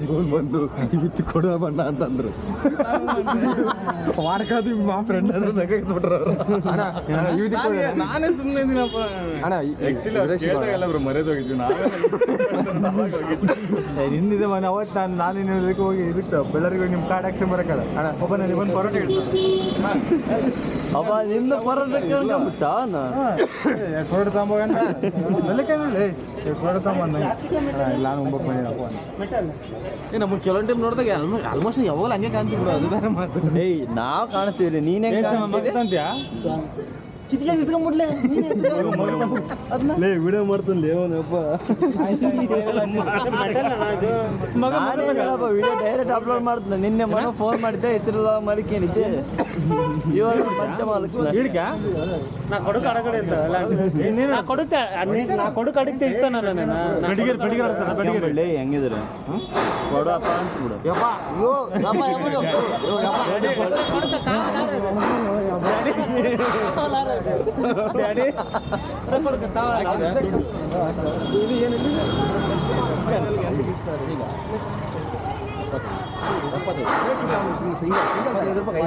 ಇವನು ಬಂದು ಬಿತ್ತು ಕೊಡುವ ಬಣ್ಣ ಅಂತಂದ್ರು ಮಾಡ್ಕಾದು ಮಾ ಫ್ರೆಂಡ್ ಬಿಟ್ರ ನಾನೇ ಸುಮ್ಮನೆ ಇದೀನಪ್ಪ ಅಣ್ಣ ಎಲ್ಲರೂ ಮರೆದೋಗಿದ್ವಿ ಹಿಂದಿದೆ ಮನೆ ಅವತ್ತು ನಾನು ಇದಕ್ಕೆ ಹೋಗಿ ಇದಕ್ಕೆ ಬೆಳ್ಳರಿಗೆ ನಿಮ್ಮ ಕಾರ್ಡ್ ಆಕ್ಷನ್ ಬರೋಕ್ಕಲ್ಲ ಅಣ್ಣ ಒಬ್ಬ ನನಗೆ ಬಂದು ಪರೋಟ ಅಪ್ಪ ನಿಮ್ದು ಪರೋಟ ಕೇಳ್ಕೊಂಬಿಟ್ಟ ಪರೋಟ ತಗೊಂಬೋಗಂತ ಪರೋಟ ತಗೊಂಬಂದ ಇಲ್ಲ ನಾನು 9 ಮನೆ ನಮ್ಮ ಕೆಲವೊಂದು ಟೈಮ್ ನೋಡಿದಾಗ ಆಲ್ಮೋಸ್ಟ್ ಯಾವಾಗ ಹಂಗೆ ಕಾಣ್ತೀವಿ ಬಿಡು ಅದು ಬೇರೆ ಮಾತು ಏಯ್ ನಾವು ಕಾಣಿಸ್ತೀವಿ ನೀನೇ ಅಂತ್ಯಾ ಕಿತ್ಕೊಂಡು ಇಟ್ಕೊಂಡ್ಬಿಡ್ಲೆ ಲೇ ವಿಡಿಯೋ ಮಾಡ್ತಾನೆ ಅವನಪ್ಪ ವಿಡಿಯೋ ಡೈರೆಕ್ಟ್ ಅಪ್ಲೋಡ್ ಮಾಡ್ತಾನೆ ನಿನ್ನೆ ಮನೆ ಫೋನ್ ಮಾಡಿದ್ದೆ ಇದ್ರಲ್ಲ ಮಡಿಕೇನಿದ್ದೆ ಇವಾಗ ಮತ್ತೆ ಮಾಲಕ್ನ ನಾ ಕೊಡುಕ ಅಡಗಡೆ ಅಂತ ನಾ ಕೊಡುಕ ಅಡಿಕ್ತೆ ಇಷ್ಟ ನಾನು ಬೆಳ್ಳಿ ಹೆಂಗಿದ್ರು ಕೊಡಪ್ಪ ಅಂತ ಬಿಡು ಯಪ್ಪ ಅಯ್ಯೋ ಡ್ಯಾಡಿ ರೂಪಾಯಿ